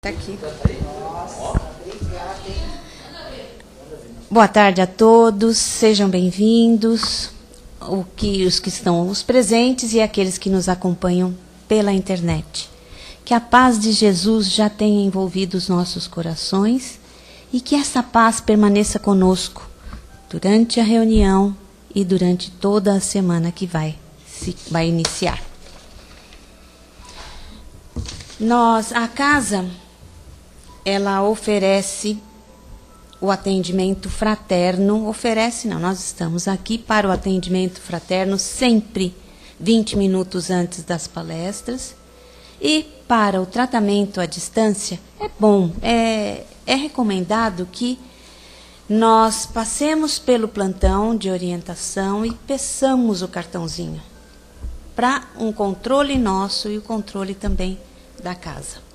Tá aqui. Boa tarde a todos, sejam bem-vindos, os que estão os presentes e aqueles que nos acompanham pela internet. Que a paz de Jesus já tenha envolvido os nossos corações e que essa paz permaneça conosco durante a reunião e durante toda a semana que vai iniciar. A casa, ela oferece o atendimento fraterno, nós estamos aqui para o atendimento fraterno sempre 20 minutos antes das palestras. E para o tratamento à distância, é recomendado que nós passemos pelo plantão de orientação e peçamos o cartãozinho para um controle nosso e o controle também da casa.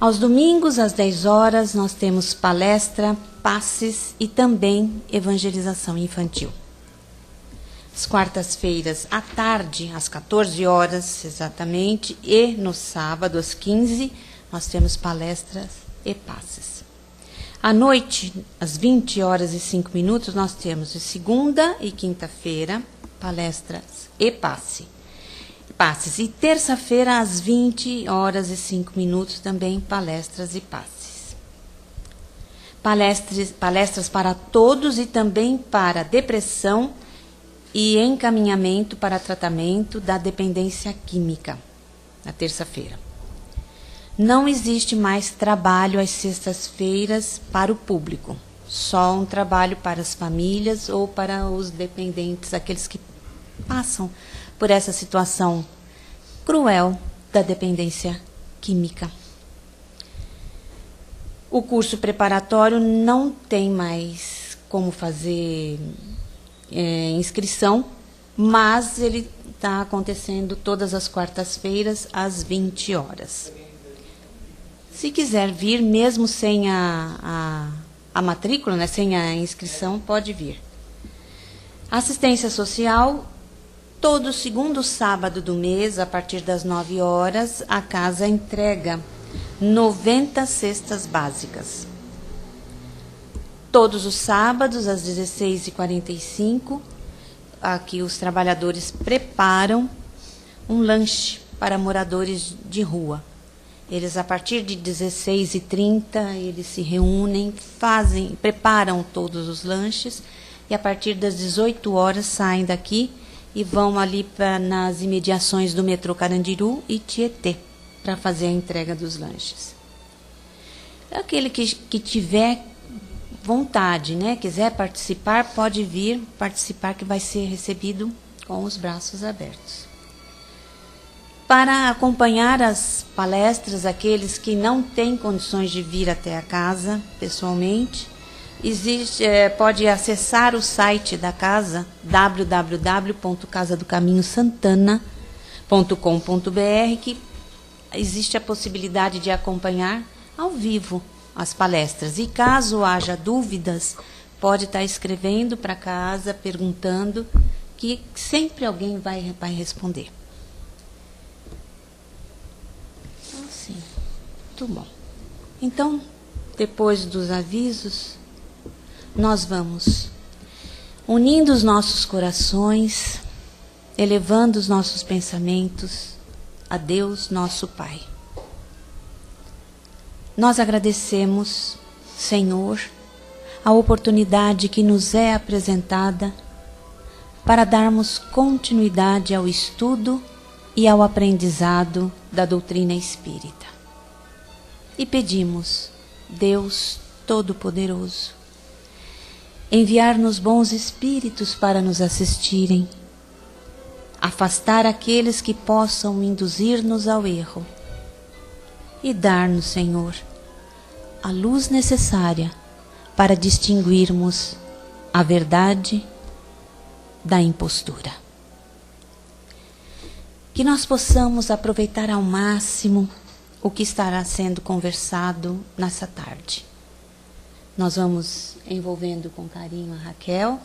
Aos domingos, às 10 horas, nós temos palestra, passes e também evangelização infantil. Às quartas-feiras, à tarde, às 14 horas exatamente, e no sábado, às 15, nós temos palestras e passes. À noite, às 20 horas e 5 minutos, nós temos de segunda e quinta-feira, palestras e passes. E terça-feira, às 20 horas e 5 minutos, também palestras e passes. Palestras para todos e também para depressão e encaminhamento para tratamento da dependência química, na terça-feira. Não existe mais trabalho às sextas-feiras para o público, só um trabalho para as famílias ou para os dependentes, aqueles que passam por essa situação cruel da dependência química. O curso preparatório não tem mais como fazer inscrição, mas ele está acontecendo todas as quartas-feiras, às 20 horas. Se quiser vir, mesmo sem a matrícula, né, sem a inscrição, pode vir. Assistência social, todo segundo sábado do mês, a partir das 9 horas, a casa entrega 90 cestas básicas. Todos os sábados, às 16h45, aqui os trabalhadores preparam um lanche para moradores de rua. Eles, a partir de 16h30, eles se reúnem, preparam todos os lanches, e a partir das 18 horas saem daqui e vão ali nas imediações do metrô Carandiru e Tietê, para fazer a entrega dos lanches. Aquele que tiver vontade, né, quiser participar, pode vir participar, que vai ser recebido com os braços abertos. Para acompanhar as palestras, aqueles que não têm condições de vir até a casa pessoalmente, pode acessar o site da casa, www.casadocaminhosantana.com.br, que existe a possibilidade de acompanhar ao vivo as palestras. E caso haja dúvidas, pode estar escrevendo para casa, perguntando, que sempre alguém vai responder. Então, sim, muito bom. Então, depois dos avisos, nós vamos unindo os nossos corações, elevando os nossos pensamentos a Deus, nosso Pai. Nós agradecemos, Senhor, a oportunidade que nos é apresentada para darmos continuidade ao estudo e ao aprendizado da doutrina espírita. E pedimos, Deus Todo-Poderoso, enviar-nos bons espíritos para nos assistirem, afastar aqueles que possam induzir-nos ao erro e dar-nos, Senhor, a luz necessária para distinguirmos a verdade da impostura. Que nós possamos aproveitar ao máximo o que estará sendo conversado nessa tarde. Nós vamos envolvendo com carinho a Raquel,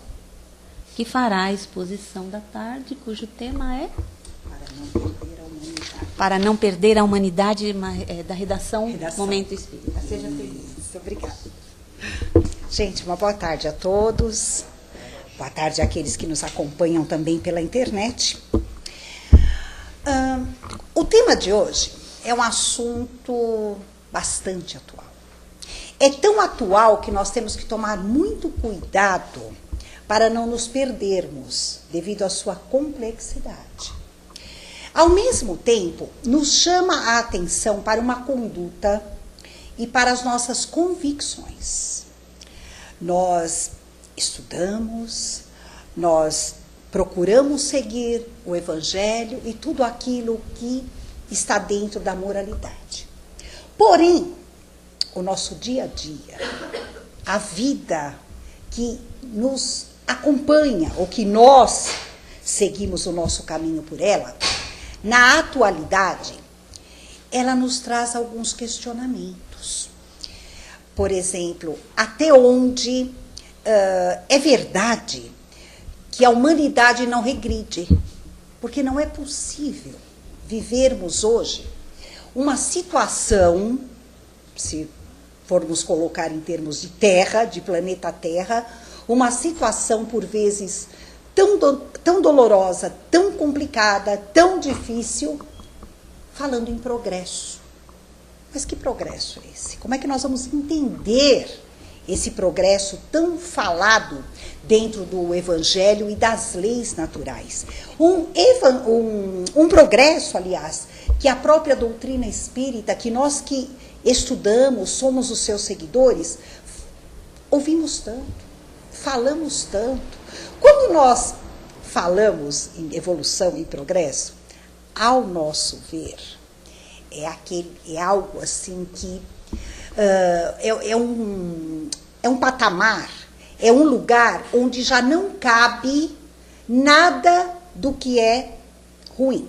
que fará a exposição da tarde, cujo tema é... Para não perder a humanidade. para não perder a humanidade da redação Momento Espírita. Seja feliz. Muito obrigada. Gente, uma boa tarde a todos. Boa tarde àqueles que nos acompanham também pela internet. O tema de hoje é um assunto bastante atual. É tão atual que nós temos que tomar muito cuidado para não nos perdermos devido à sua complexidade. Ao mesmo tempo, nos chama a atenção para uma conduta e para as nossas convicções. Nós estudamos, nós procuramos seguir o Evangelho e tudo aquilo que está dentro da moralidade. Porém, o nosso dia a dia, a vida que nos acompanha, ou que nós seguimos o nosso caminho por ela, na atualidade, ela nos traz alguns questionamentos. Por exemplo, até onde é verdade que a humanidade não regride? Porque não é possível vivermos hoje uma situação, se formos colocar em termos de Terra, de planeta Terra, uma situação por vezes tão dolorosa, tão complicada, tão difícil, falando em progresso. Mas que progresso é esse? Como é que nós vamos entender esse progresso tão falado dentro do Evangelho e das leis naturais? Um progresso, aliás, que a própria doutrina espírita, que nós que estudamos, somos os seus seguidores, ouvimos tanto, falamos tanto. Quando nós falamos em evolução e progresso, ao nosso ver, é algo assim que é um patamar, é um lugar onde já não cabe nada do que é ruim,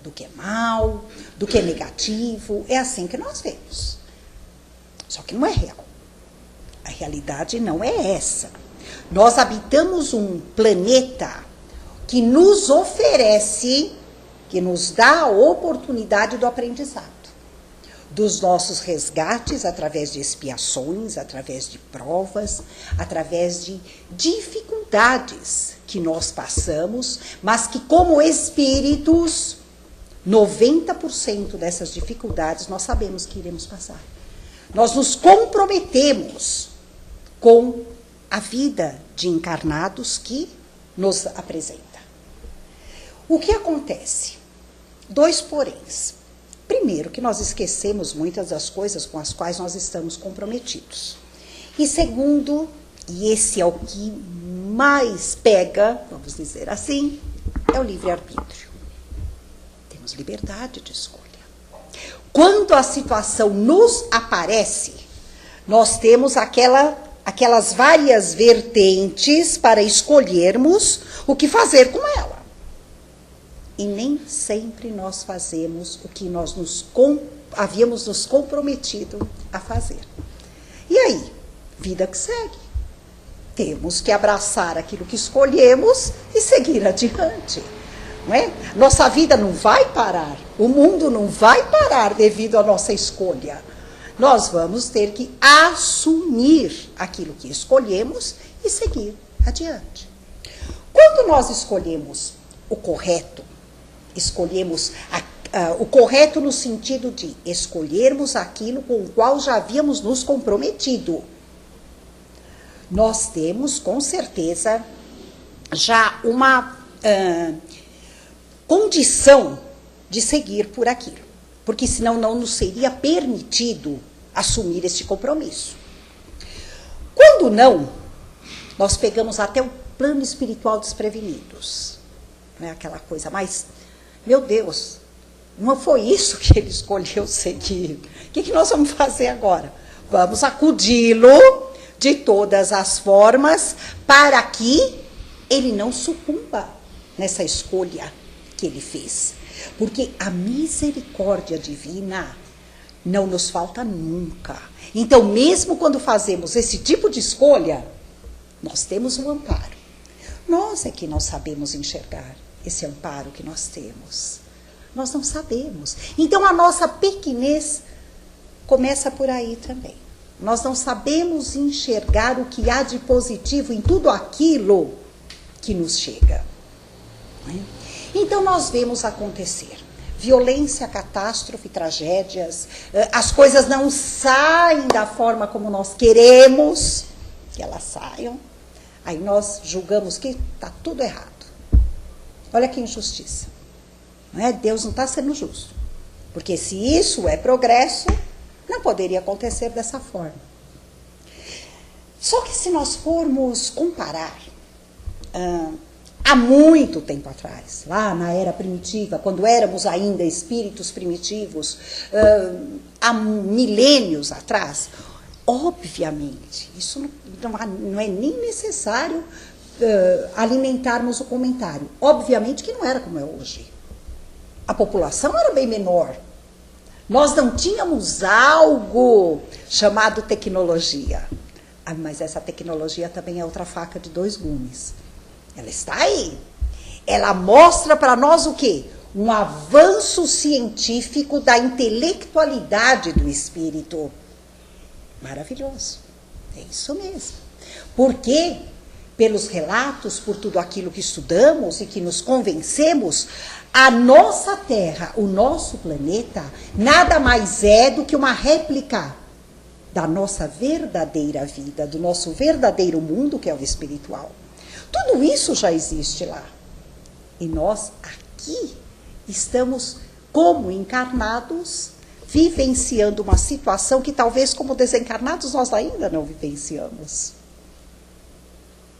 do que é mal, do que é negativo. É assim que nós vemos. Só que não é real. A realidade não é essa. Nós habitamos um planeta que nos oferece, que nos dá a oportunidade do aprendizado, dos nossos resgates através de expiações, através de provas, através de dificuldades que nós passamos, mas que como espíritos, 90% dessas dificuldades nós sabemos que iremos passar. Nós nos comprometemos com a vida de encarnados que nos apresenta. O que acontece? 2 poréns. Primeiro, que nós esquecemos muitas das coisas com as quais nós estamos comprometidos. E segundo, e esse é o que mais pega, vamos dizer assim, é o livre-arbítrio. Temos liberdade de escolha. Quando a situação nos aparece, nós temos aquelas várias vertentes para escolhermos o que fazer com ela. E nem sempre nós fazemos o que nós havíamos nos comprometido a fazer. E aí, vida que segue. Temos que abraçar aquilo que escolhemos e seguir adiante. Não é? Nossa vida não vai parar. O mundo não vai parar devido à nossa escolha. Nós vamos ter que assumir aquilo que escolhemos e seguir adiante. Quando nós escolhemos o correto, escolhemos o correto no sentido de escolhermos aquilo com o qual já havíamos nos comprometido, nós temos, com certeza, já uma condição de seguir por aquilo, porque senão não nos seria permitido assumir este compromisso. Quando não, nós pegamos até o plano espiritual desprevenidos. Não é aquela coisa, mas, meu Deus, não foi isso que ele escolheu seguir. O que nós vamos fazer agora? Vamos acudi-lo de todas as formas para que ele não sucumba nessa escolha que ele fez. Porque a misericórdia divina não nos falta nunca. Então, mesmo quando fazemos esse tipo de escolha, nós temos um amparo. Nós é que não sabemos enxergar esse amparo que nós temos. Nós não sabemos. Então a nossa pequenez começa por aí também. Nós não sabemos enxergar o que há de positivo em tudo aquilo que nos chega. Então nós vemos acontecer violência, catástrofe, tragédias, as coisas não saem da forma como nós queremos que elas saiam, aí nós julgamos que está tudo errado. Olha que injustiça. Não é? Deus não está sendo justo. Porque se isso é progresso, não poderia acontecer dessa forma. Só que se nós formos comparar, há muito tempo atrás, lá na era primitiva, quando éramos ainda espíritos primitivos, há milênios atrás, obviamente, isso não é nem necessário alimentarmos o comentário. Obviamente que não era como é hoje. A população era bem menor. Nós não tínhamos algo chamado tecnologia. Mas essa tecnologia também é outra faca de dois gumes. Ela está aí. Ela mostra para nós o quê? Um avanço científico da intelectualidade do espírito. Maravilhoso. É isso mesmo. Porque, pelos relatos, por tudo aquilo que estudamos e que nos convencemos, a nossa Terra, o nosso planeta, nada mais é do que uma réplica da nossa verdadeira vida, do nosso verdadeiro mundo, que é o espiritual. Tudo isso já existe lá. E nós aqui estamos, como encarnados, vivenciando uma situação que talvez como desencarnados nós ainda não vivenciamos.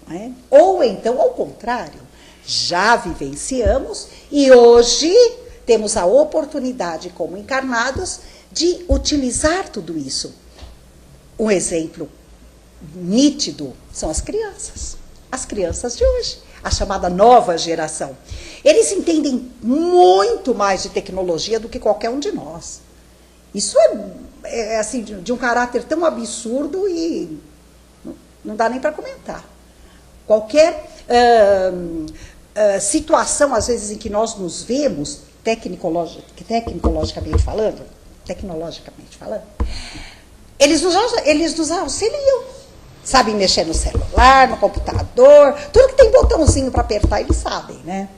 Não é? Ou então, ao contrário, já vivenciamos e hoje temos a oportunidade, como encarnados, de utilizar tudo isso. Um exemplo nítido são as crianças de hoje, a chamada nova geração. Eles entendem muito mais de tecnologia do que qualquer um de nós. Isso é assim, de um caráter tão absurdo e não dá nem para comentar. Qualquer situação, às vezes, em que nós nos vemos, tecnologicamente falando, eles nos auxiliam. Sabem mexer no celular, no computador, tudo que tem botãozinho para apertar, eles sabem, né?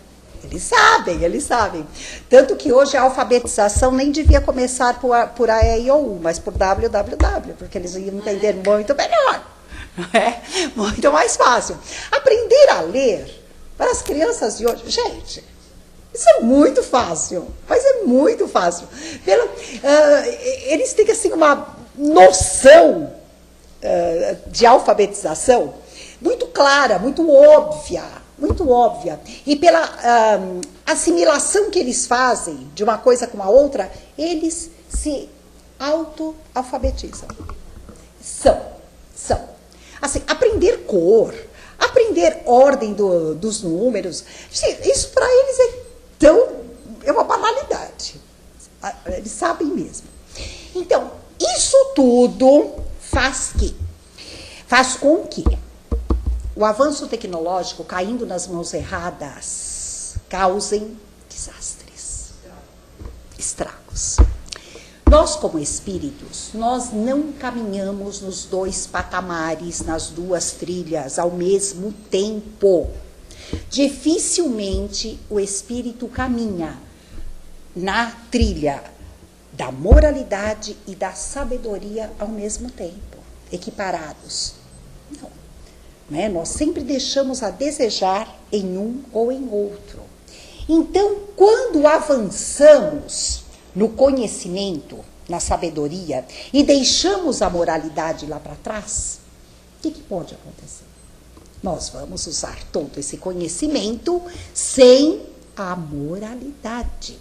Eles sabem. Tanto que hoje a alfabetização nem devia começar por A, E, I, O, U, mas por www, porque eles iam entender muito melhor. É muito mais fácil. Aprender a ler para as crianças de hoje, gente, isso é muito fácil, mas é muito fácil. Eles têm assim uma noção de alfabetização muito clara, muito óbvia. E pela assimilação que eles fazem de uma coisa com a outra, eles se auto-alfabetizam. São. Assim, aprender cor, aprender ordem dos números, isso para eles é uma banalidade. Eles sabem mesmo. Então, isso tudo faz com que o avanço tecnológico, caindo nas mãos erradas, causem desastres, estragos. Nós, como espíritos, nós não caminhamos nos dois patamares, nas duas trilhas, ao mesmo tempo. Dificilmente o espírito caminha na trilha da moralidade e da sabedoria ao mesmo tempo, equiparados. Não. Né? Nós sempre deixamos a desejar em um ou em outro. Então, quando avançamos no conhecimento, na sabedoria, e deixamos a moralidade lá para trás, o que pode acontecer? Nós vamos usar todo esse conhecimento sem a moralidade.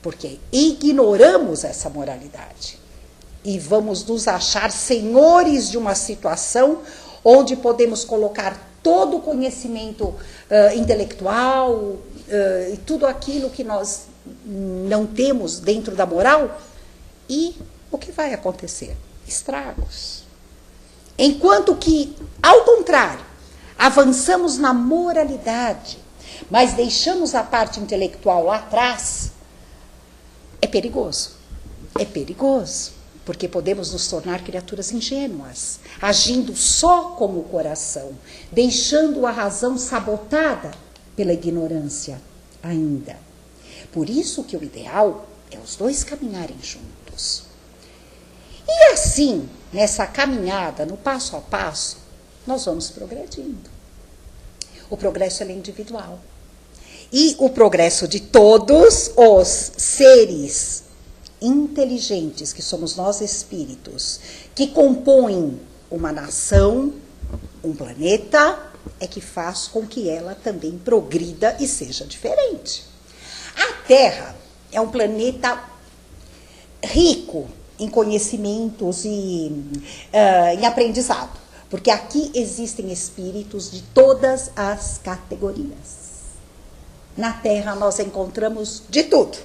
Porque ignoramos essa moralidade. E vamos nos achar senhores de uma situação onde podemos colocar todo o conhecimento intelectual e tudo aquilo que nós não temos dentro da moral. E o que vai acontecer? Estragos. Enquanto que, ao contrário, avançamos na moralidade, mas deixamos a parte intelectual lá atrás, perigoso. É perigoso, porque podemos nos tornar criaturas ingênuas, agindo só com o coração, deixando a razão sabotada pela ignorância ainda. Por isso que o ideal é os dois caminharem juntos. E assim, nessa caminhada, no passo a passo, nós vamos progredindo. O progresso é individual. E o progresso de todos os seres inteligentes, que somos nós espíritos, que compõem uma nação, um planeta, é que faz com que ela também progrida e seja diferente. A Terra é um planeta rico em conhecimentos e em aprendizado, porque aqui existem espíritos de todas as categorias. Na Terra nós encontramos de tudo.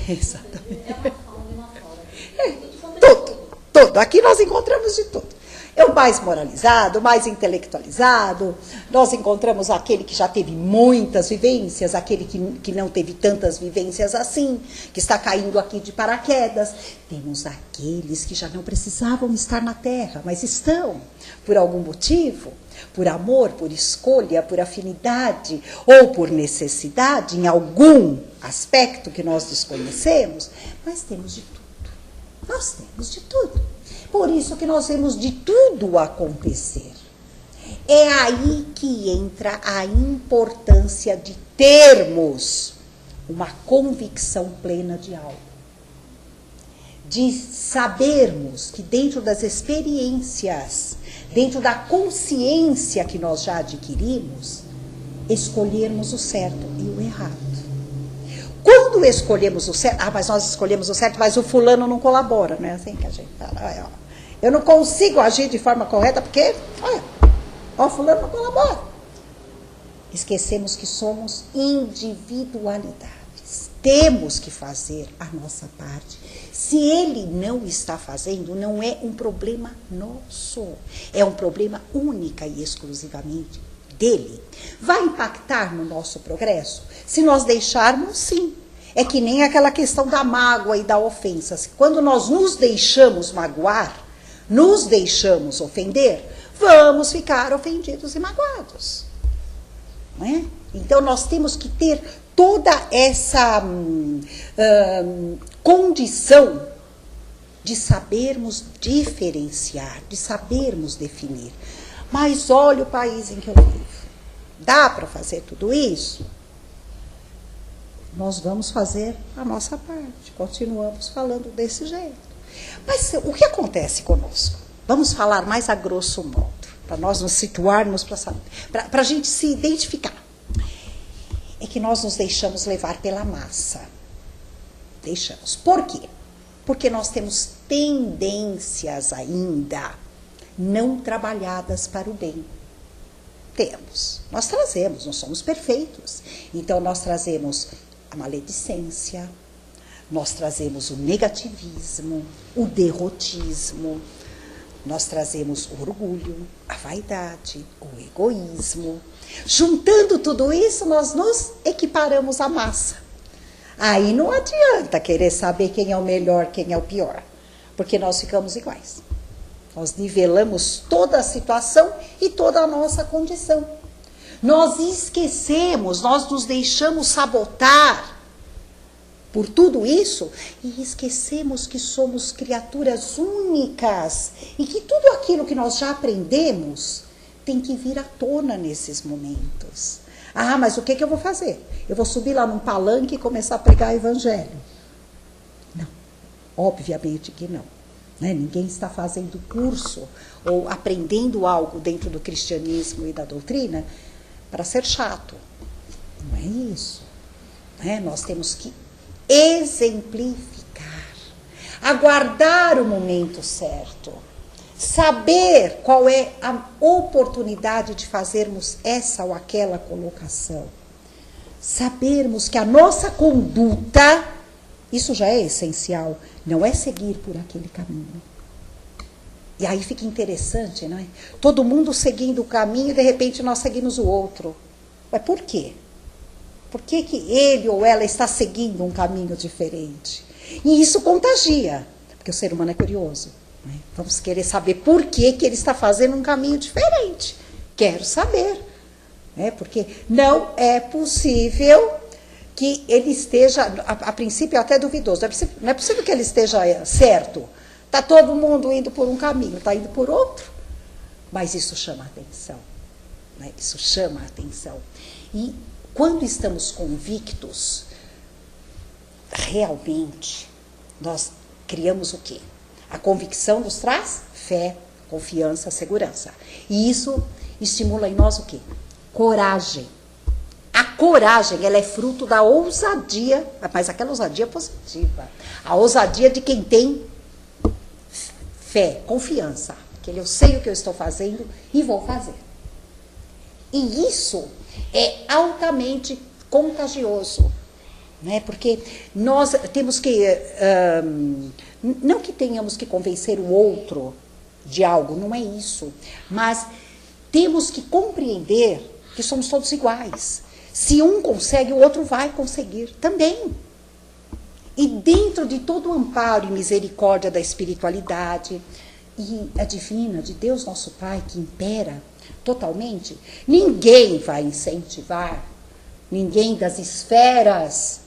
Exatamente. Tudo. Aqui nós encontramos de tudo. É o mais moralizado, o mais intelectualizado. Nós encontramos aquele que já teve muitas vivências, aquele que não teve tantas vivências assim, que está caindo aqui de paraquedas. Temos aqueles que já não precisavam estar na Terra, mas estão, por algum motivo, por amor, por escolha, por afinidade ou por necessidade, em algum aspecto que nós desconhecemos, mas temos de tudo. Nós temos de tudo. Por isso que nós vemos de tudo acontecer. É aí que entra a importância de termos uma convicção plena de algo. De sabermos que dentro das experiências, dentro da consciência que nós já adquirimos, escolhermos o certo e o errado. Quando escolhemos o certo, mas nós escolhemos o certo, mas o fulano não colabora, não é assim que a gente fala? Eu não consigo agir de forma correta porque, o fulano não colabora. Esquecemos que somos individualidades. Temos que fazer a nossa parte. Se ele não está fazendo, não é um problema nosso. É um problema única e exclusivamente dele. Vai impactar no nosso progresso? Se nós deixarmos, sim. É que nem aquela questão da mágoa e da ofensa. Quando nós nos deixamos magoar, nos deixamos ofender, vamos ficar ofendidos e magoados. Não é? Então, nós temos que ter toda essa condição de sabermos diferenciar, de sabermos definir. Mas olha o país em que eu vivo. Dá para fazer tudo isso? Nós vamos fazer a nossa parte. Continuamos falando desse jeito. Mas o que acontece conosco? Vamos falar mais a grosso modo, para nós nos situarmos, para a gente se identificar. É que nós nos deixamos levar pela massa. Deixamos. Por quê? Porque nós temos tendências ainda não trabalhadas para o bem. Temos. Nós trazemos, não somos perfeitos. Então, nós trazemos a maledicência, nós trazemos o negativismo, o derrotismo, nós trazemos o orgulho, a vaidade, o egoísmo. Juntando tudo isso, nós nos equiparamos à massa. Aí não adianta querer saber quem é o melhor, quem é o pior, porque nós ficamos iguais. Nós nivelamos toda a situação e toda a nossa condição. Nós esquecemos, nós nos deixamos sabotar por tudo isso e esquecemos que somos criaturas únicas e que tudo aquilo que nós já aprendemos tem que vir à tona nesses momentos. Ah, mas o que eu vou fazer? Eu vou subir lá num palanque e começar a pregar o evangelho? Não, obviamente que não. Ninguém está fazendo curso ou aprendendo algo dentro do cristianismo e da doutrina para ser chato. Não é isso. Nós temos que exemplificar, aguardar o momento certo, saber qual é a oportunidade de fazermos essa ou aquela colocação, sabermos que a nossa conduta, isso já é essencial, não é seguir por aquele caminho. E aí fica interessante, não é? Todo mundo seguindo o caminho e de repente nós seguimos o outro. Mas por quê? Por que ele ou ela está seguindo um caminho diferente? E isso contagia, porque o ser humano é curioso. Né? Vamos querer saber por que ele está fazendo um caminho diferente. Quero saber. Né? Porque não é possível que ele esteja, a princípio até duvidoso, não é possível que ele esteja certo. Está todo mundo indo por um caminho, está indo por outro. Mas isso chama a atenção. Né? Isso chama a atenção. E quando estamos convictos, realmente, nós criamos o quê? A convicção nos traz fé, confiança, segurança. E isso estimula em nós o quê? Coragem. A coragem, ela é fruto da ousadia, mas aquela ousadia positiva. A ousadia de quem tem fé, confiança. Que eu sei o que eu estou fazendo e vou fazer. E isso é altamente contagioso. Né? Porque nós temos que... não que tenhamos que convencer o outro de algo, não é isso. Mas temos que compreender que somos todos iguais. Se um consegue, o outro vai conseguir também. E dentro de todo o amparo e misericórdia da espiritualidade e a divina, de Deus nosso Pai, que impera totalmente, ninguém vai incentivar, ninguém das esferas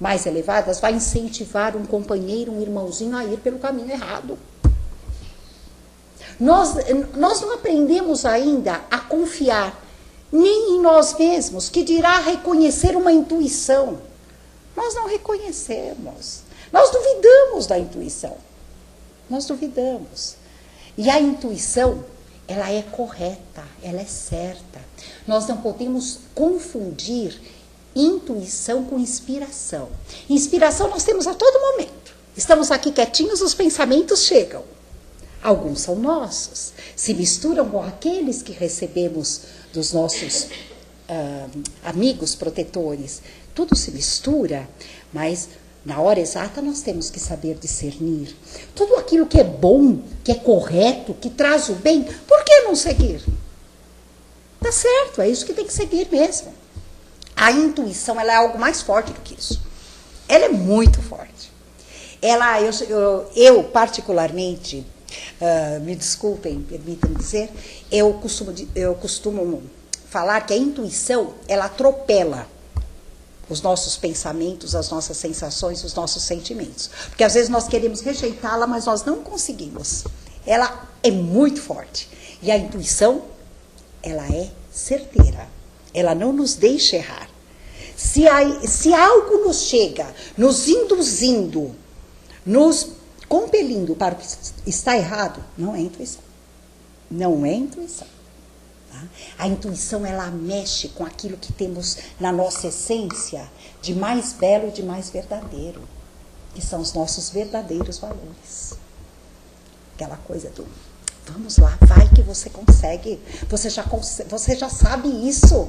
mais elevadas vai incentivar um companheiro, um irmãozinho a ir pelo caminho errado. Nós não aprendemos ainda a confiar nem em nós mesmos, que dirá reconhecer uma intuição. Nós não reconhecemos. Nós duvidamos da intuição. Nós duvidamos. E a intuição, ela é correta, ela é certa. Nós não podemos confundir intuição com inspiração. Inspiração nós temos a todo momento. Estamos aqui quietinhos, os pensamentos chegam. Alguns são nossos, se misturam com aqueles que recebemos dos nossos amigos protetores. Tudo se mistura, mas na hora exata nós temos que saber discernir. Tudo aquilo que é bom, que é correto, que traz o bem, por que não seguir? Tá certo, é isso que tem que seguir mesmo. A intuição, ela é algo mais forte do que isso. Ela é muito forte. Eu particularmente... me desculpem, permitam-me dizer, eu costumo falar que a intuição, ela atropela os nossos pensamentos, as nossas sensações, os nossos sentimentos. Porque às vezes nós queremos rejeitá-la, mas nós não conseguimos. Ela é muito forte. E a intuição, ela é certeira. Ela não nos deixa errar. Se algo nos chega, nos induzindo, nos compelindo para o que está errado, não é intuição. Não é intuição. Tá? A intuição, ela mexe com aquilo que temos na nossa essência de mais belo e de mais verdadeiro, que são os nossos verdadeiros valores. Aquela coisa do, vamos lá, vai que você consegue, você já sabe isso.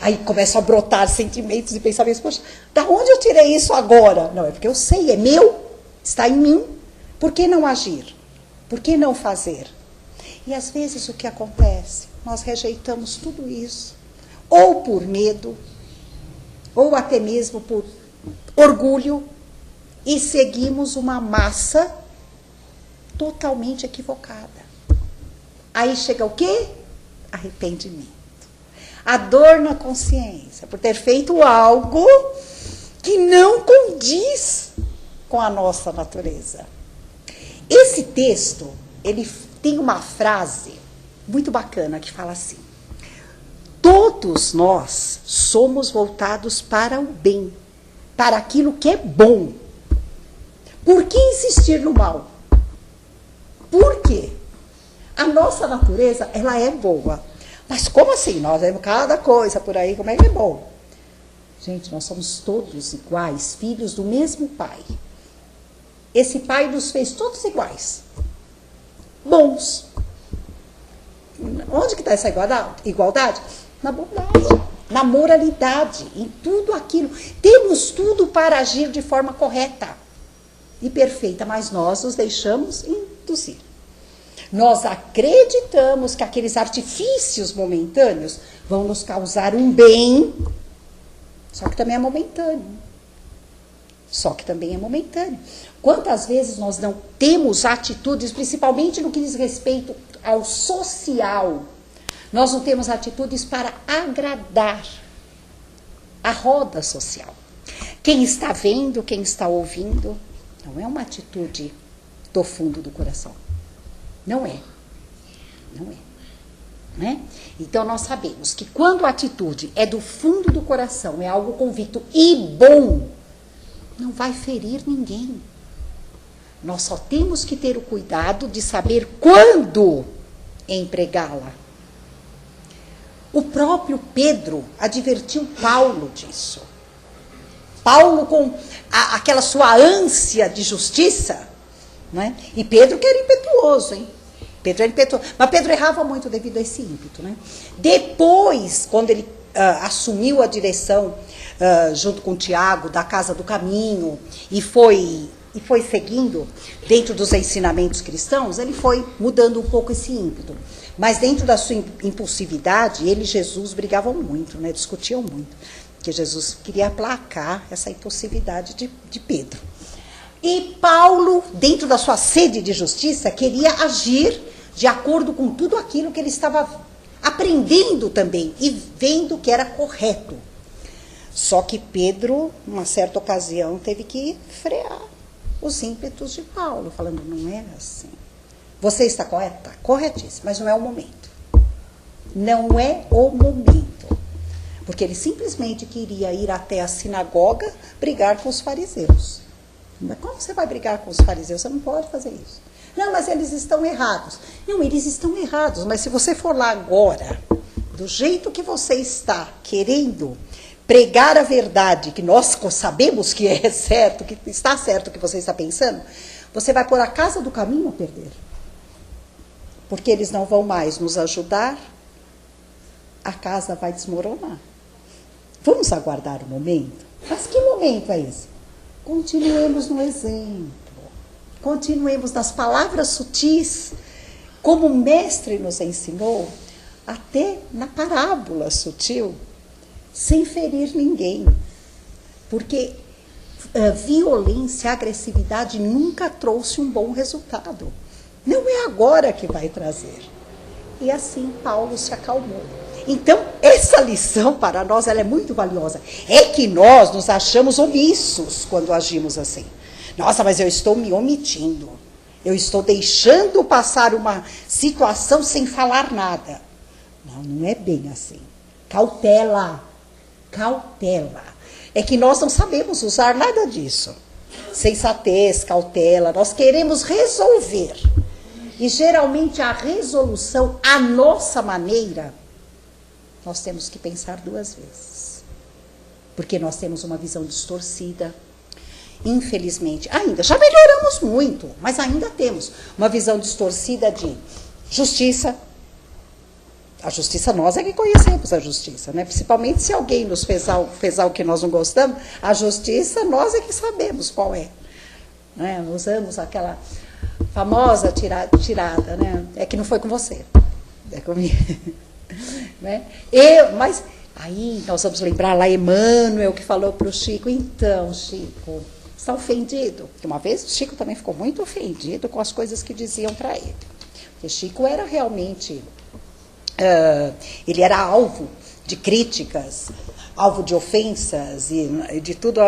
Aí começam a brotar sentimentos e pensamentos, poxa, da onde eu tirei isso agora? Não, é porque eu sei, é meu, está em mim. Por que não agir? Por que não fazer? E às vezes o que acontece? Nós rejeitamos tudo isso, ou por medo, ou até mesmo por orgulho, e seguimos uma massa totalmente equivocada. Aí chega o quê? Arrependimento. A dor na consciência por ter feito algo que não condiz com a nossa natureza. Esse texto, ele tem uma frase muito bacana que fala assim: todos nós somos voltados para o bem, para aquilo que é bom. Por que insistir no mal? Por quê? A nossa natureza, ela é boa. Mas como assim? Nós vemos cada coisa por aí, como é que é bom? Gente, nós somos todos iguais, filhos do mesmo pai. Esse pai nos fez todos iguais. Bons. Onde que está essa igualdade? Na bondade, na moralidade, em tudo aquilo. Temos tudo para agir de forma correta e perfeita, mas nós nos deixamos induzir. Nós acreditamos que aqueles artifícios momentâneos vão nos causar um bem Só que também é momentâneo. Quantas vezes nós não temos atitudes, principalmente no que diz respeito ao social, nós não temos atitudes para agradar a roda social. Quem está vendo, quem está ouvindo, não é uma atitude do fundo do coração. Não é. Né? Então nós sabemos que quando a atitude é do fundo do coração, é algo convicto e bom, não vai ferir ninguém. Nós só temos que ter o cuidado de saber quando empregá-la. O próprio Pedro advertiu Paulo disso. Paulo, com aquela sua ânsia de justiça, né? E Pedro que era impetuoso, hein? Mas Pedro errava muito devido a esse ímpeto, né? Depois, quando ele assumiu a direção, junto com Tiago, da Casa do Caminho, e foi seguindo dentro dos ensinamentos cristãos, ele foi mudando um pouco esse ímpeto. Mas dentro da sua impulsividade, ele e Jesus brigavam muito, né? Discutiam muito. Porque Jesus queria aplacar essa impulsividade de Pedro. E Paulo, dentro da sua sede de justiça, queria agir de acordo com tudo aquilo que ele estava aprendendo também e vendo que era correto. Só que Pedro, numa certa ocasião, teve que frear os ímpetos de Paulo, falando, não é assim. Você está correta? Corretíssimo, mas não é o momento. Não é o momento. Porque ele simplesmente queria ir até a sinagoga brigar com os fariseus. Mas como você vai brigar com os fariseus? Você não pode fazer isso. Não, mas eles estão errados. Não, eles estão errados, mas se você for lá agora, do jeito que você está querendo pregar a verdade, que nós sabemos que é certo, que está certo o que você está pensando, você vai pôr a Casa do Caminho a perder. Porque eles não vão mais nos ajudar, a casa vai desmoronar. Vamos aguardar o momento? Mas que momento é esse? Continuemos no exemplo. Continuemos nas palavras sutis, como o mestre nos ensinou, até na parábola sutil, sem ferir ninguém. Porque violência, agressividade nunca trouxe um bom resultado. Não é agora que vai trazer. E assim Paulo se acalmou. Então, essa lição para nós ela é muito valiosa. É que nós nos achamos omissos quando agimos assim. Nossa, mas eu estou me omitindo. Eu estou deixando passar uma situação sem falar nada. Não, não é bem assim. Cautela. Cautela. É que nós não sabemos usar nada disso. Sensatez, cautela. Nós queremos resolver. E geralmente a resolução, à nossa maneira, nós temos que pensar duas vezes. Porque nós temos uma visão distorcida. Infelizmente, ainda, já melhoramos muito, mas ainda temos uma visão distorcida de justiça. A justiça, nós é que conhecemos a justiça, né? Principalmente se alguém nos fez algo que nós não gostamos, a justiça, nós é que sabemos qual é. Né? Usamos aquela famosa tirada, né? É que não foi com você, é comigo. Né? Mas aí nós vamos lembrar lá Emmanuel que falou para o Chico, então, Chico, está ofendido? Porque uma vez o Chico também ficou muito ofendido com as coisas que diziam para ele. Porque Chico era realmente, ele era alvo de críticas, alvo de ofensas e de tudo,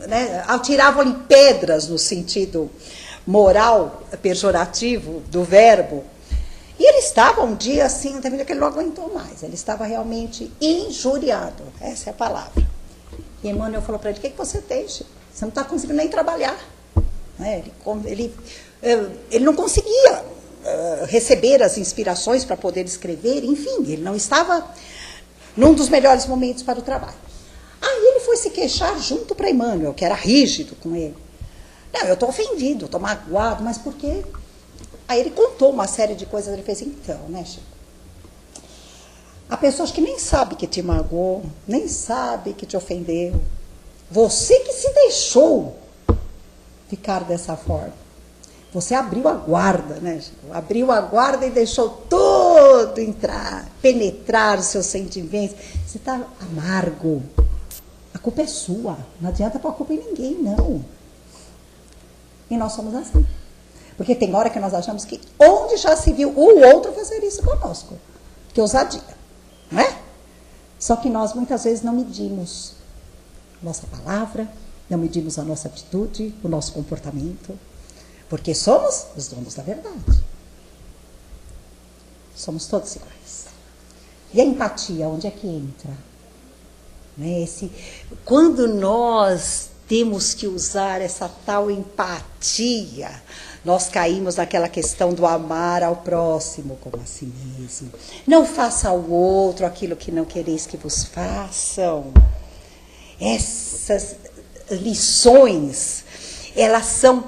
né? Atiravam-lhe pedras no sentido moral, pejorativo do verbo. E ele estava um dia assim, também que ele não aguentou mais. Ele estava realmente injuriado. Essa é a palavra. E Emmanuel falou para ele, o que você tem, Chico? Você não está conseguindo nem trabalhar. Né? Ele não conseguia receber as inspirações para poder escrever. Enfim, ele não estava num dos melhores momentos para o trabalho. Aí ele foi se queixar junto para Emmanuel, que era rígido com ele. Não, eu estou ofendido, estou magoado, mas por quê? Aí ele contou uma série de coisas, ele fez, então, né, Chico? A pessoa acho que nem sabe que te magoou, nem sabe que te ofendeu. Você que se deixou ficar dessa forma. Você abriu a guarda, né, Chico? Abriu a guarda e deixou todo entrar, penetrar os seus sentimentos. Você está amargo. A culpa é sua. Não adianta pôr a culpa em ninguém, não. E nós somos assim. Porque tem hora que nós achamos que onde já se viu o outro fazer isso conosco. Que ousadia, não é? Só que nós muitas vezes não medimos nossa palavra, não medimos a nossa atitude, o nosso comportamento, porque somos os donos da verdade. Somos todos iguais. E a empatia, onde é que entra? Né? Quando nós temos que usar essa tal empatia, nós caímos naquela questão do amar ao próximo como a si mesmo. Não faça ao outro aquilo que não quereis que vos façam. Essas lições, elas são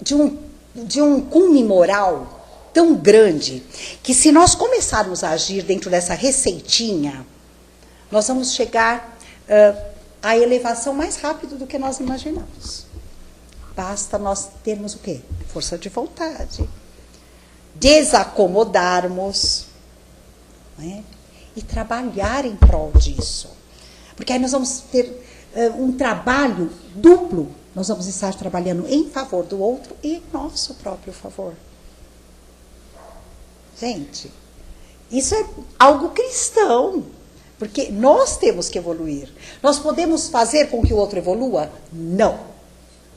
de um cunho moral tão grande, que se nós começarmos a agir dentro dessa receitinha, nós vamos chegar à elevação mais rápido do que nós imaginamos. Basta nós termos o quê? Força de vontade. Desacomodarmos, né? E trabalhar em prol disso. Porque aí nós vamos ter um trabalho duplo. Nós vamos estar trabalhando em favor do outro e em nosso próprio favor. Gente, isso é algo cristão. Porque nós temos que evoluir. Nós podemos fazer com que o outro evolua? Não.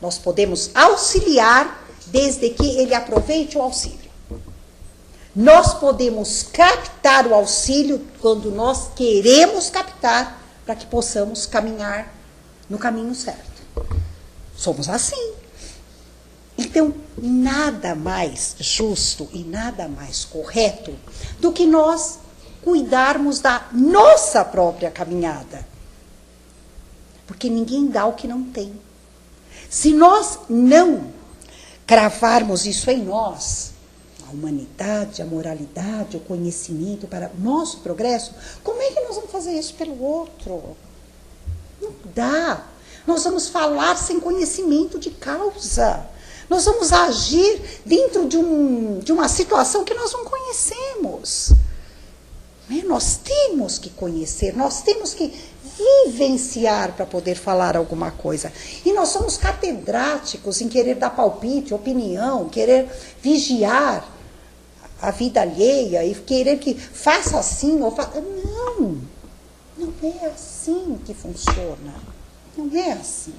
Nós podemos auxiliar desde que ele aproveite o auxílio. Nós podemos captar o auxílio quando nós queremos captar para que possamos caminhar no caminho certo. Somos assim. Então, nada mais justo e nada mais correto do que nós cuidarmos da nossa própria caminhada. Porque ninguém dá o que não tem. Se nós não cravarmos isso em nós, a humanidade, a moralidade, o conhecimento para o nosso progresso, como é que nós vamos fazer isso pelo outro? Não dá. Nós vamos falar sem conhecimento de causa. Nós vamos agir dentro de uma situação que nós não conhecemos. Nós temos que conhecer, nós temos que vivenciar para poder falar alguma coisa. E nós somos catedráticos em querer dar palpite, opinião, querer vigiar a vida alheia e querer que faça assim ou faça... Não, não é assim que funciona. Não é assim.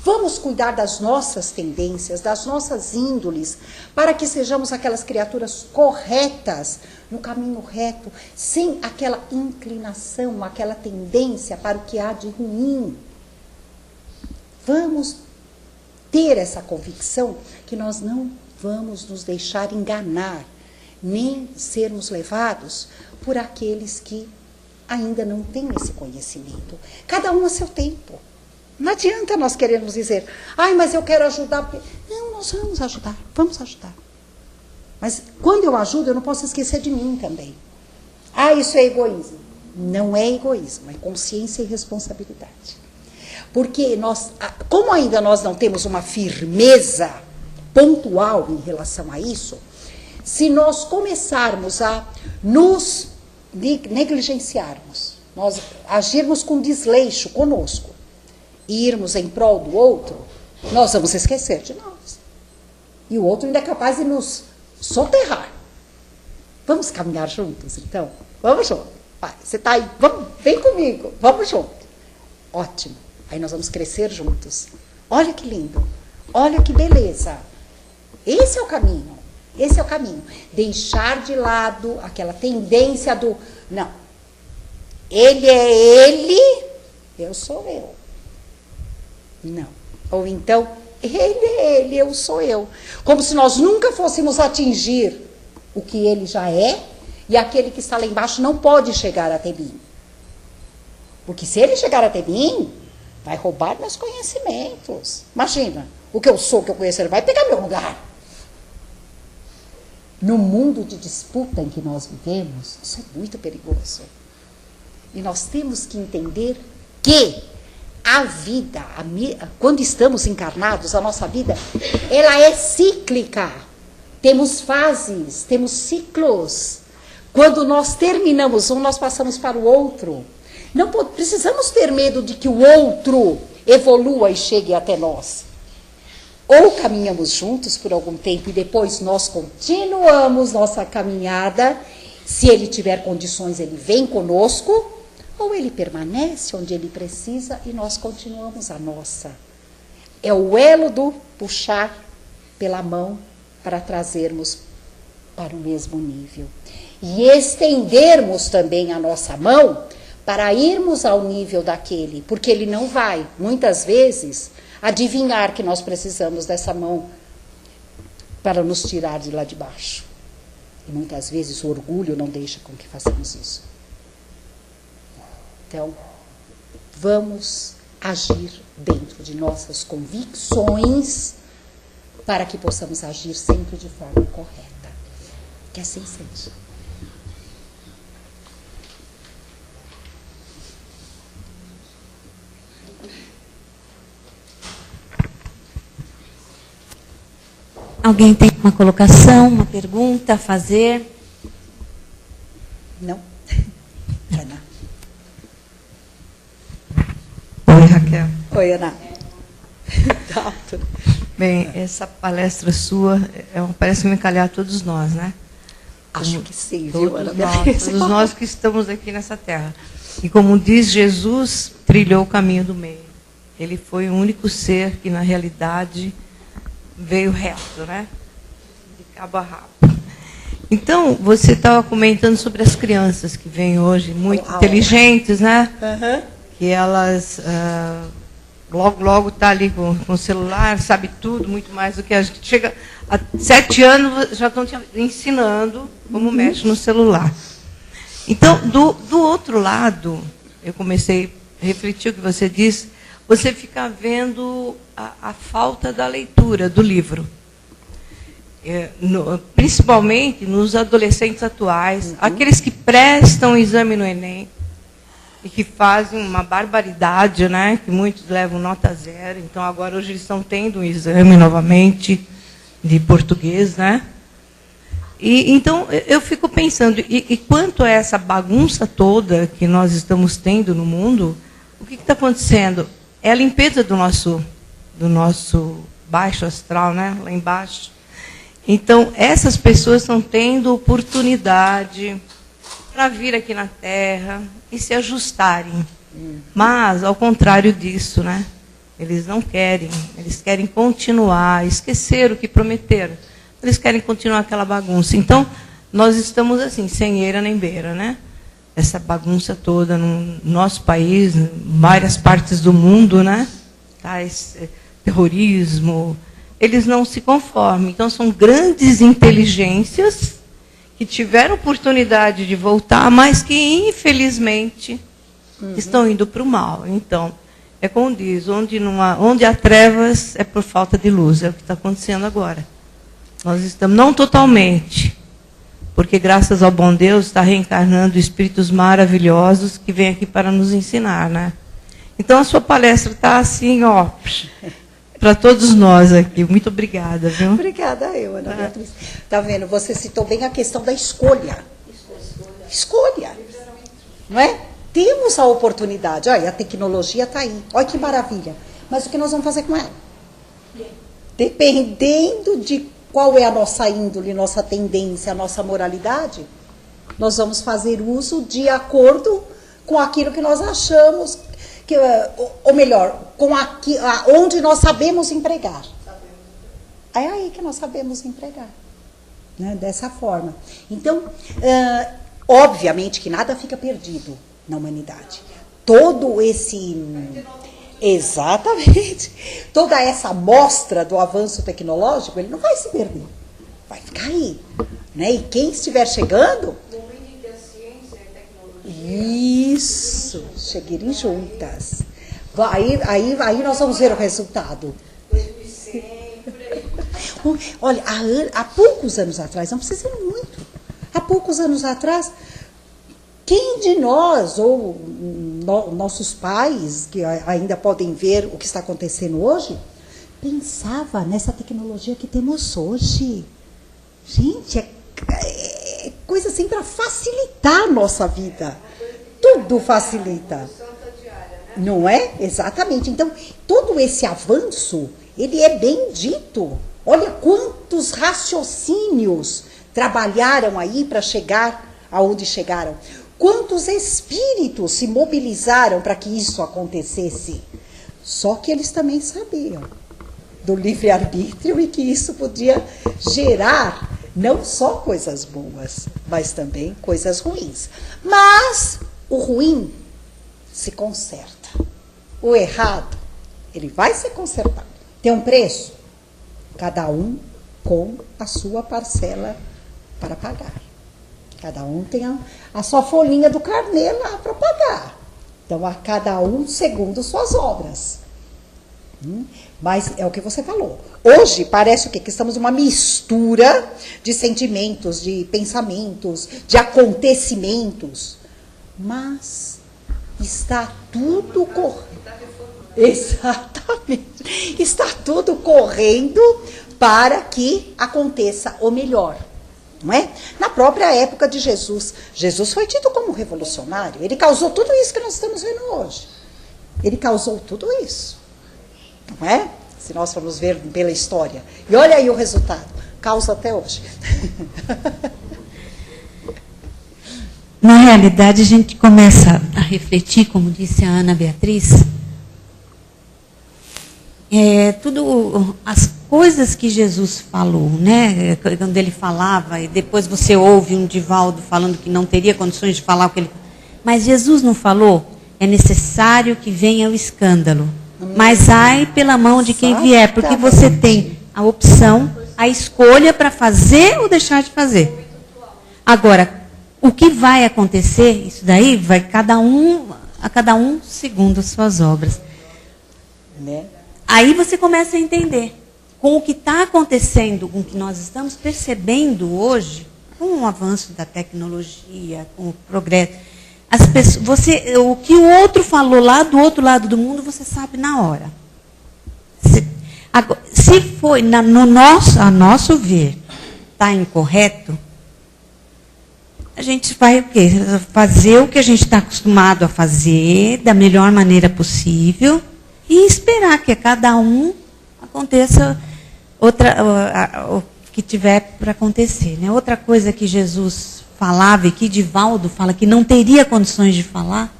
Vamos cuidar das nossas tendências, das nossas índoles, para que sejamos aquelas criaturas corretas, no caminho reto, sem aquela inclinação, aquela tendência para o que há de ruim. Vamos ter essa convicção que nós não vamos nos deixar enganar, nem sermos levados por aqueles que ainda não têm esse conhecimento. Cada um a seu tempo. Não adianta nós querermos dizer, ai, mas eu quero ajudar. Não, nós vamos ajudar, vamos ajudar. Mas quando eu ajudo, eu não posso esquecer de mim também. Ah, isso é egoísmo. Não é egoísmo, é consciência e responsabilidade. Porque nós, como ainda nós não temos uma firmeza pontual em relação a isso, se nós começarmos a nos negligenciarmos, nós agirmos com desleixo conosco, e irmos em prol do outro, nós vamos esquecer de nós. E o outro ainda é capaz de nos soterrar. Vamos caminhar juntos, então? Vamos juntos. Vai, você está aí, vem comigo, vamos juntos. Ótimo. Aí nós vamos crescer juntos. Olha que lindo, olha que beleza. Esse é o caminho, esse é o caminho. Deixar de lado aquela tendência do, não, ele é ele, eu sou eu. Não. Ou então, ele é ele, eu sou eu. Como se nós nunca fôssemos atingir o que ele já é, e aquele que está lá embaixo não pode chegar até mim. Porque se ele chegar até mim, vai roubar meus conhecimentos. Imagina, o que eu sou, o que eu conheço, ele vai pegar meu lugar. No mundo de disputa em que nós vivemos, isso é muito perigoso. E nós temos que entender que a vida, quando estamos encarnados, a nossa vida, ela é cíclica. Temos fases, temos ciclos. Quando nós terminamos um, nós passamos para o outro. Não precisamos ter medo de que o outro evolua e chegue até nós. Ou caminhamos juntos por algum tempo e depois nós continuamos nossa caminhada. Se ele tiver condições, ele vem conosco. Ou ele permanece onde ele precisa e nós continuamos a nossa. É o elo do puxar pela mão para trazermos para o mesmo nível. E estendermos também a nossa mão para irmos ao nível daquele, porque ele não vai, muitas vezes, adivinhar que nós precisamos dessa mão para nos tirar de lá de baixo. E muitas vezes o orgulho não deixa com que façamos isso. Então, vamos agir dentro de nossas convicções para que possamos agir sempre de forma correta. Que assim seja. Alguém tem uma colocação, uma pergunta a fazer? Não? Ana. Oi, Raquel. Oi, Ana. Bem, essa palestra sua parece me calhar a todos nós, né? Acho que sim, viu, Ana? Todos nós que estamos aqui nessa terra. E como diz Jesus, trilhou o caminho do meio. Ele foi o único ser que, na realidade, veio reto, né? De cabo a rabo. Então, você estava comentando sobre as crianças que vêm hoje, muito inteligentes, né? Que elas, logo tá ali com o celular, sabe tudo, muito mais do que a gente. Chega a 7 anos, já estão te ensinando como mexe no celular. Então, do outro lado, eu comecei a refletir o que você disse, você fica vendo a falta da leitura do livro. Principalmente nos adolescentes atuais, aqueles que prestam o exame no Enem e que fazem uma barbaridade, né? Que muitos levam nota 0. Então, agora, hoje, eles estão tendo um exame novamente de português, né? Então, eu fico pensando, e quanto a essa bagunça toda que nós estamos tendo no mundo, o que está acontecendo? É a limpeza do nosso baixo astral, né? Lá embaixo. Então, essas pessoas estão tendo oportunidade para vir aqui na Terra e se ajustarem. Mas, ao contrário disso, né? Eles não querem, eles querem continuar, esquecer o que prometeram. Eles querem continuar aquela bagunça. Então, nós estamos assim, sem eira nem beira, né? Essa bagunça toda no nosso país, em várias partes do mundo, né? Terrorismo, eles não se conformam. Então, são grandes inteligências que tiveram oportunidade de voltar, mas que, infelizmente, estão indo para o mal. Então, é como diz, onde há trevas é por falta de luz. É o que está acontecendo agora. Nós estamos, não totalmente, porque graças ao bom Deus está reencarnando espíritos maravilhosos que vêm aqui para nos ensinar, né? Então a sua palestra está assim, ó, para todos nós aqui. Muito obrigada, viu? Obrigada, Ana Beatriz. Está vendo? Você citou bem a questão da escolha. Escolha. Não é? Temos a oportunidade. Olha, a tecnologia está aí. Olha que maravilha. Mas o que nós vamos fazer com ela? Dependendo de qual é a nossa índole, nossa tendência, a nossa moralidade, nós vamos fazer uso de acordo com aquilo que nós achamos, ou melhor, onde nós sabemos empregar. É aí que nós sabemos empregar, né? Dessa forma. Então, obviamente que nada fica perdido na humanidade. Todo esse... Exatamente. Toda essa amostra do avanço tecnológico, ele não vai se perder. Vai ficar aí. Né? E quem estiver chegando... Isso. Chegarem juntas. Aí nós vamos ver o resultado. Olha, há poucos anos atrás, não precisa ser muito, há poucos anos atrás, quem de nós, ou nossos pais, que ainda podem ver o que está acontecendo hoje, pensava nessa tecnologia que temos hoje? Gente, é coisa assim para facilitar a nossa vida. Tudo facilita. Não é? Exatamente. Então, todo esse avanço, ele é bendito. Olha quantos raciocínios trabalharam aí para chegar aonde chegaram. Quantos espíritos se mobilizaram para que isso acontecesse. Só que eles também sabiam do livre-arbítrio e que isso podia gerar não só coisas boas, mas também coisas ruins. Mas o ruim se conserta. O errado, ele vai ser consertado. Tem um preço? Cada um com a sua parcela para pagar. Cada um tem a sua folhinha do carnê lá para pagar. Então, a cada um segundo suas obras. Mas é o que você falou. Hoje parece o quê? Que estamos numa mistura de sentimentos, de pensamentos, de acontecimentos. Mas está tudo correndo. Exatamente. Está tudo correndo para que aconteça o melhor. Não é? Na própria época de Jesus, Jesus foi tido como revolucionário. Ele causou tudo isso que nós estamos vendo hoje. Ele causou tudo isso. Não é? Se nós formos ver pela história. E olha aí o resultado. Causa até hoje. Na realidade, a gente começa a refletir, como disse a Ana Beatriz, tudo as coisas que Jesus falou, né? Quando ele falava, e depois você ouve um Divaldo falando que não teria condições de falar o que ele... Mas Jesus não falou, é necessário que venha o escândalo. Mas ai pela mão de quem vier, porque você tem a opção, a escolha para fazer ou deixar de fazer. Agora, o que vai acontecer, isso daí, vai a cada um segundo as suas obras. Né? Aí você começa a entender, com o que está acontecendo, com o que nós estamos percebendo hoje, com o avanço da tecnologia, com o progresso, as pessoas, o que o outro falou lá do outro lado do mundo, você sabe na hora. Se foi, a nosso ver, está incorreto, a gente vai o quê? Fazer o que a gente está acostumado a fazer, da melhor maneira possível, e esperar que a cada um aconteça o que tiver para acontecer. Né? Outra coisa que Jesus falava, e que Divaldo fala, que não teria condições de falar,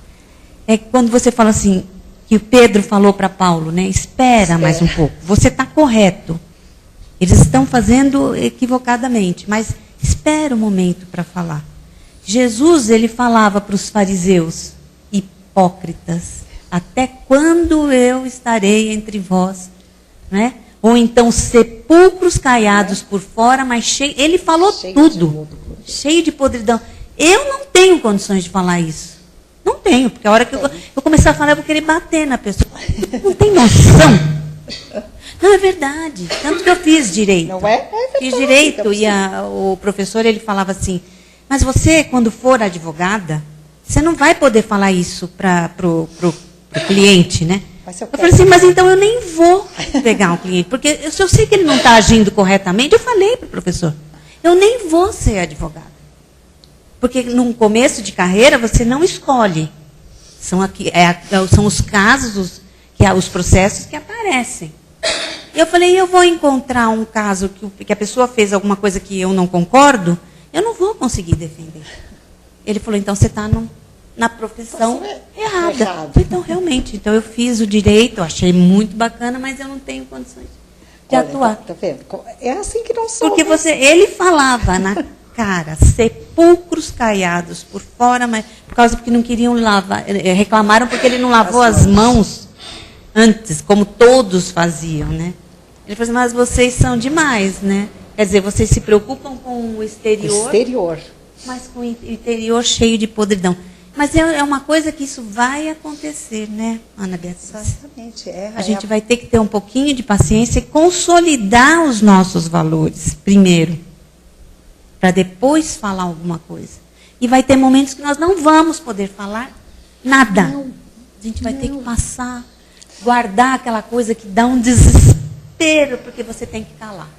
é que quando você fala assim, que o Pedro falou para Paulo, né? Espera mais um pouco, você está correto. Eles estão fazendo equivocadamente, mas espera um momento para falar. Jesus, ele falava para os fariseus, hipócritas, até quando eu estarei entre vós? Né? Ou então, sepulcros caiados por fora, mas cheio... Ele falou tudo, cheio de podridão. Eu não tenho condições de falar isso. Não tenho, porque a hora que eu começar a falar, eu vou querer bater na pessoa. Não tem noção. Não, é verdade. Tanto que eu fiz direito. Não é? Fiz direito e o professor, ele falava assim, mas você, quando for advogada, você não vai poder falar isso para o cliente, né? Eu falei assim, mas então eu nem vou pegar um cliente, porque se eu sei que ele não está agindo corretamente, eu falei para o professor, eu nem vou ser advogada. Porque num começo de carreira, você não escolhe. São os casos, os processos que aparecem. E eu falei, eu vou encontrar um caso que a pessoa fez alguma coisa que eu não concordo, eu não vou conseguir defender. Ele falou, então você está na profissão errada. Então, realmente, eu fiz o direito, eu achei muito bacana, mas eu não tenho condições de atuar. Tá vendo? É assim que não somos. Porque ele falava na cara, sepulcros caiados por fora, mas porque não queriam lavar, reclamaram porque ele não lavou as mãos antes, como todos faziam, né? Ele falou assim, mas vocês são demais, né? Quer dizer, vocês se preocupam com o exterior. Mas com o interior cheio de podridão. Mas é uma coisa que isso vai acontecer, né, Ana Beatriz? Exatamente. A gente vai ter que ter um pouquinho de paciência e consolidar os nossos valores primeiro, para depois falar alguma coisa. E vai ter momentos que nós não vamos poder falar nada. A gente vai ter que passar, guardar aquela coisa que dá um desespero, porque você tem que calar.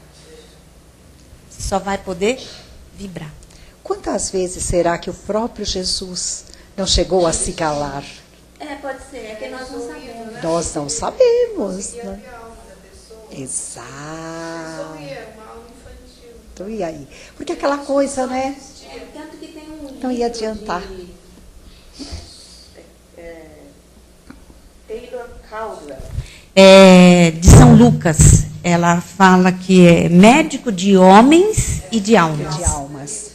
Você só vai poder vibrar. Quantas vezes será que o próprio Jesus não chegou a se calar? Pode ser. É que nós não sabemos. Né? Nós não sabemos. Né? Exato. E aí? Porque aquela coisa, né? Tanto que tem um Não ia adiantar. Taylor Caldwell. De São Lucas. Ela fala que é médico de homens e de almas. De almas.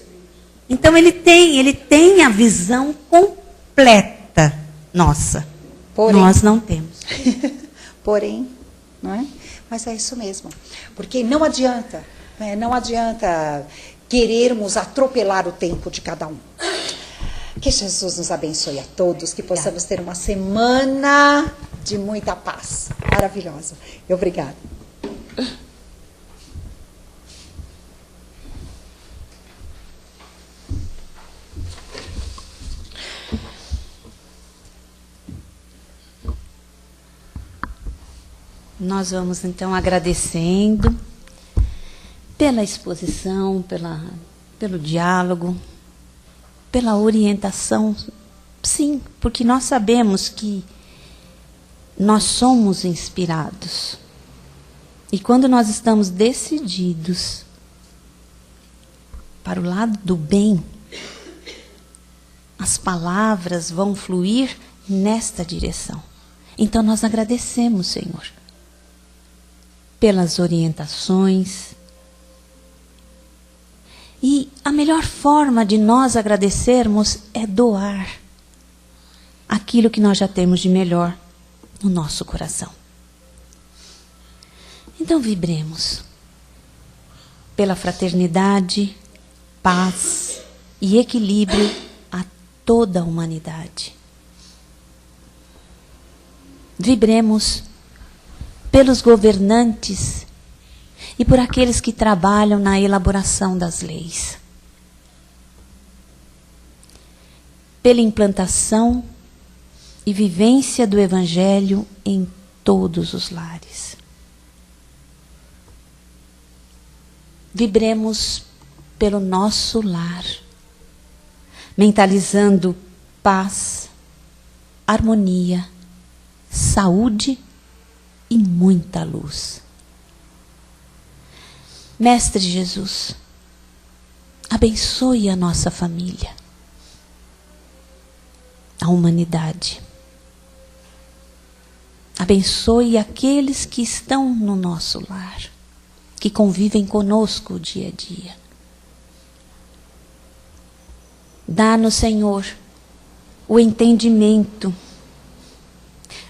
Então ele tem a visão completa nossa. Porém, nós não temos. Porém, não é? Mas é isso mesmo. Porque não adianta, né? Não adianta querermos atropelar o tempo de cada um. Que Jesus nos abençoe a todos, que possamos ter uma semana de muita paz. Maravilhosa. Obrigada. Nós vamos então agradecendo pela exposição, pelo diálogo, pela orientação. Sim, porque nós sabemos que nós somos inspirados. E quando nós estamos decididos para o lado do bem, as palavras vão fluir nesta direção. Então nós agradecemos, Senhor, pelas orientações. E a melhor forma de nós agradecermos é doar aquilo que nós já temos de melhor no nosso coração. Então vibremos pela fraternidade, paz e equilíbrio a toda a humanidade. Vibremos pelos governantes e por aqueles que trabalham na elaboração das leis. Pela implantação e vivência do Evangelho em todos os lares. Vibremos pelo nosso lar, mentalizando paz, harmonia, saúde e muita luz. Mestre Jesus, abençoe a nossa família, a humanidade. Abençoe aqueles que estão no nosso lar, que convivem conosco o dia a dia. Dá-nos, Senhor, o entendimento,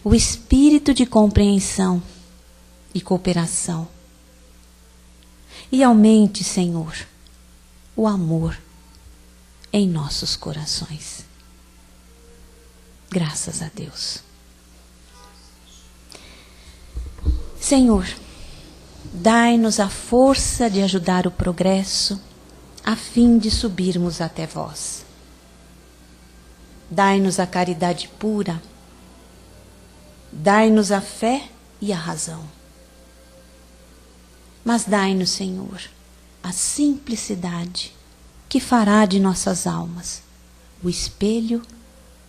o espírito de compreensão e cooperação. E aumente, Senhor, o amor em nossos corações. Graças a Deus. Senhor, dai-nos a força de ajudar o progresso, a fim de subirmos até vós. Dai-nos a caridade pura, dai-nos a fé e a razão. Mas dai-nos, Senhor, a simplicidade que fará de nossas almas o espelho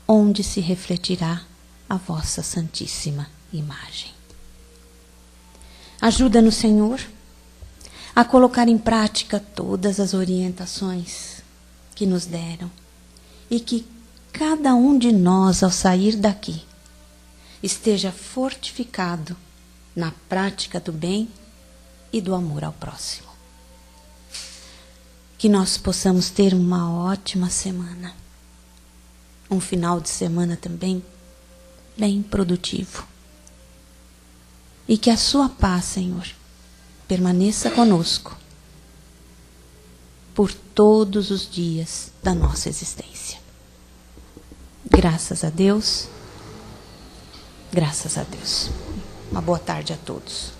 onde se refletirá a vossa santíssima imagem. Ajuda-nos, Senhor, a colocar em prática todas as orientações que nos deram e que cada um de nós, ao sair daqui, esteja fortificado na prática do bem e do amor ao próximo. Que nós possamos ter uma ótima semana, um final de semana também bem produtivo. E que a sua paz, Senhor, permaneça conosco por todos os dias da nossa existência. Graças a Deus. Graças a Deus. Uma boa tarde a todos.